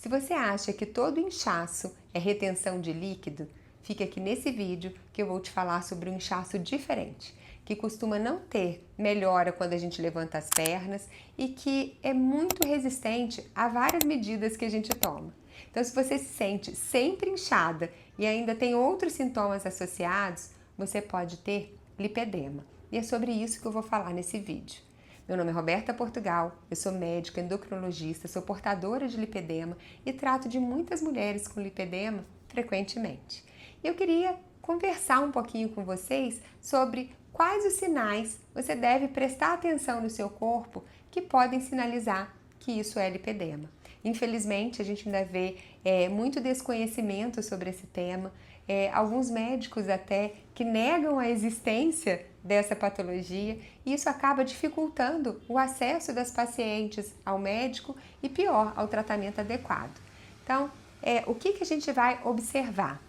Se você acha que todo inchaço é retenção de líquido, fica aqui nesse vídeo que eu vou te falar sobre um inchaço diferente, que costuma não ter melhora quando a gente levanta as pernas e que é muito resistente a várias medidas que a gente toma. Então, se você se sente sempre inchada e ainda tem outros sintomas associados, você pode ter lipedema. E é sobre isso que eu vou falar nesse vídeo. Meu nome é Roberta Portugal, eu sou médica endocrinologista, sou portadora de lipedema e trato de muitas mulheres com lipedema frequentemente. Eu queria conversar um pouquinho com vocês sobre quais os sinais você deve prestar atenção no seu corpo que podem sinalizar que isso é lipedema. Infelizmente, a gente ainda vê muito desconhecimento sobre esse tema, alguns médicos até que negam a existência dessa patologia e isso acaba dificultando o acesso das pacientes ao médico e, pior, ao tratamento adequado. Então, o que a gente vai observar?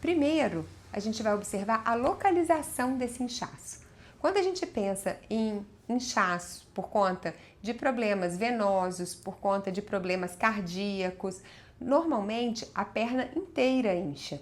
Primeiro, a gente vai observar a localização desse inchaço. Quando a gente pensa em inchaço por conta de problemas venosos, por conta de problemas cardíacos, normalmente a perna inteira incha.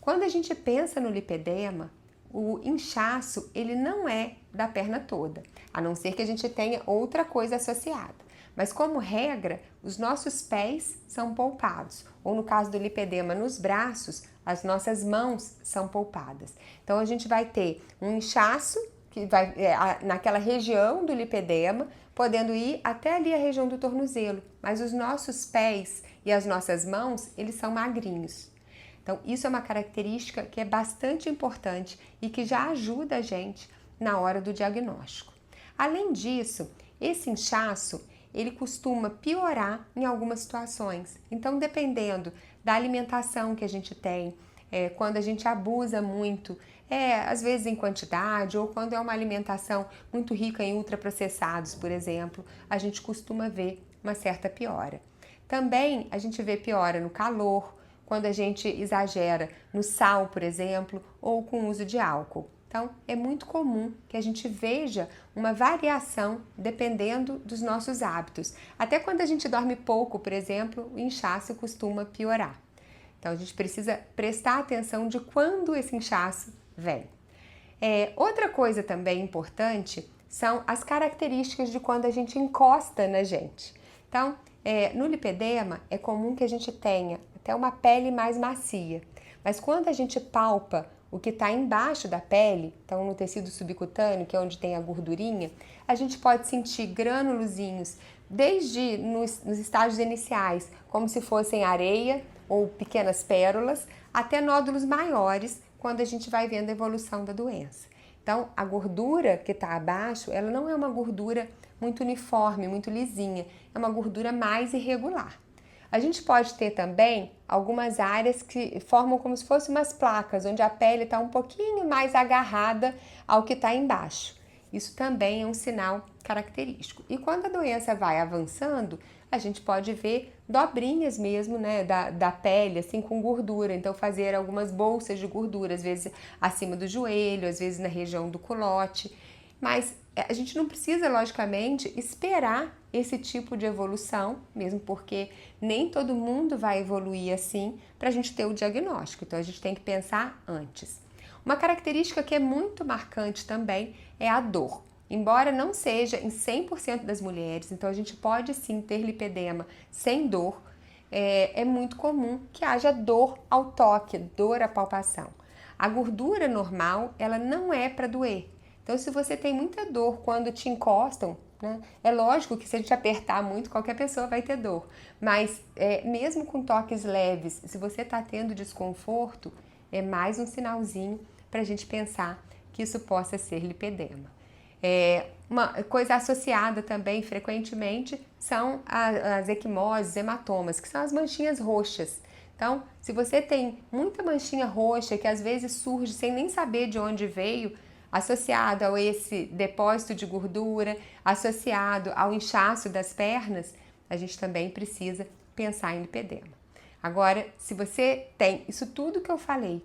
Quando a gente pensa no lipedema, o inchaço ele não é da perna toda, a não ser que a gente tenha outra coisa associada. Mas como regra, os nossos pés são poupados, ou no caso do lipedema nos braços, as nossas mãos são poupadas. Então a gente vai ter um inchaço que vai naquela região do lipedema, podendo ir até ali a região do tornozelo, mas os nossos pés e as nossas mãos, eles são magrinhos. Então, isso é uma característica que é bastante importante e que já ajuda a gente na hora do diagnóstico. Além disso, esse inchaço, ele costuma piorar em algumas situações. Então, dependendo da alimentação que a gente tem, quando a gente abusa muito, às vezes em quantidade, ou quando é uma alimentação muito rica em ultraprocessados, por exemplo, a gente costuma ver uma certa piora. Também a gente vê piora no calor, quando a gente exagera no sal, por exemplo, ou com o uso de álcool. Então, é muito comum que a gente veja uma variação dependendo dos nossos hábitos. Até quando a gente dorme pouco, por exemplo, o inchaço costuma piorar. Então, a gente precisa prestar atenção de quando esse inchaço vem. Outra coisa também importante são as características de quando a gente encosta na gente. Então, no lipedema, é comum que a gente tenha até uma pele mais macia, mas quando a gente palpa o que está embaixo da pele, então no tecido subcutâneo, que é onde tem a gordurinha, a gente pode sentir granulozinhos, desde nos estágios iniciais, como se fossem areia ou pequenas pérolas, até nódulos maiores, quando a gente vai vendo a evolução da doença. Então, a gordura que está abaixo, ela não é uma gordura muito uniforme, muito lisinha, é uma gordura mais irregular. A gente pode ter também algumas áreas que formam como se fossem umas placas, onde a pele está um pouquinho mais agarrada ao que está embaixo. Isso também é um sinal característico. E quando a doença vai avançando, a gente pode ver dobrinhas mesmo, né, da pele, assim, com gordura. Então, fazer algumas bolsas de gordura, às vezes acima do joelho, às vezes na região do culote. Mas a gente não precisa, logicamente, esperar esse tipo de evolução, mesmo porque nem todo mundo vai evoluir assim para a gente ter o diagnóstico. Então, a gente tem que pensar antes. Uma característica que é muito marcante também é a dor. Embora não seja em 100% das mulheres, então a gente pode sim ter lipedema sem dor, é muito comum que haja dor ao toque, dor à palpação. A gordura normal, ela não é para doer. Então, se você tem muita dor quando te encostam, né, é lógico que se a gente apertar muito, qualquer pessoa vai ter dor. Mas, mesmo com toques leves, se você está tendo desconforto, é mais um sinalzinho para a gente pensar que isso possa ser lipedema. Uma coisa associada também frequentemente são as equimoses, hematomas, que são as manchinhas roxas. Então, se você tem muita manchinha roxa que às vezes surge sem nem saber de onde veio, associado a esse depósito de gordura, associado ao inchaço das pernas, a gente também precisa pensar em lipedema. Agora, se você tem isso tudo que eu falei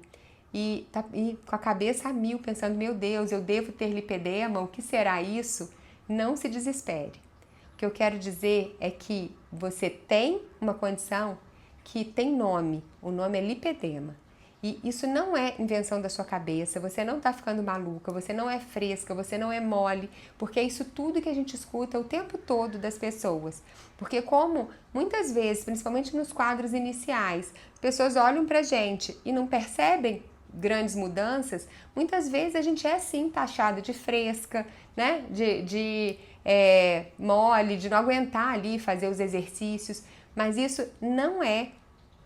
e tá com a cabeça a mil pensando, meu Deus, eu devo ter lipedema, o que será isso? Não se desespere. que eu quero dizer é que você tem uma condição que tem nome, o nome é lipedema. E isso não é invenção da sua cabeça, você não está ficando maluca, você não é fresca, você não é mole, porque é isso tudo que a gente escuta o tempo todo das pessoas. Porque como muitas vezes, principalmente nos quadros iniciais, as pessoas olham pra gente e não percebem grandes mudanças, muitas vezes a gente é sim taxada de fresca, né? De mole, de não aguentar ali fazer os exercícios, mas isso não é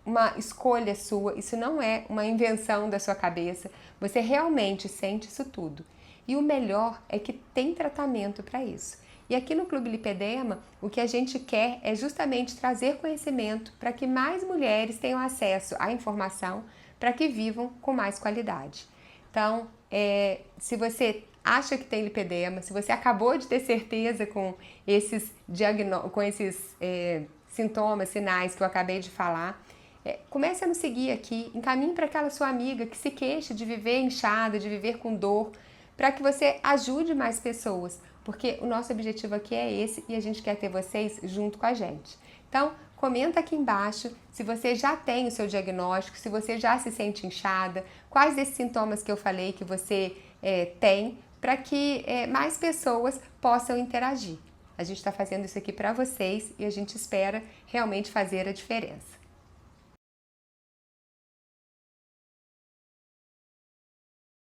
uma escolha sua, isso não é uma invenção da sua cabeça, você realmente sente isso tudo. E o melhor é que tem tratamento para isso. E aqui no Clube Lipedema, o que a gente quer é justamente trazer conhecimento para que mais mulheres tenham acesso à informação, para que vivam com mais qualidade. Então, se você acha que tem lipedema, se você acabou de ter certeza com esses sintomas, sinais que eu acabei de falar, comece a nos seguir aqui, encaminhe para aquela sua amiga que se queixa de viver inchada, de viver com dor, para que você ajude mais pessoas, porque o nosso objetivo aqui é esse e a gente quer ter vocês junto com a gente. Então, comenta aqui embaixo se você já tem o seu diagnóstico, se você já se sente inchada, quais desses sintomas que eu falei que você tem, para que mais pessoas possam interagir. A gente está fazendo isso aqui para vocês e a gente espera realmente fazer a diferença.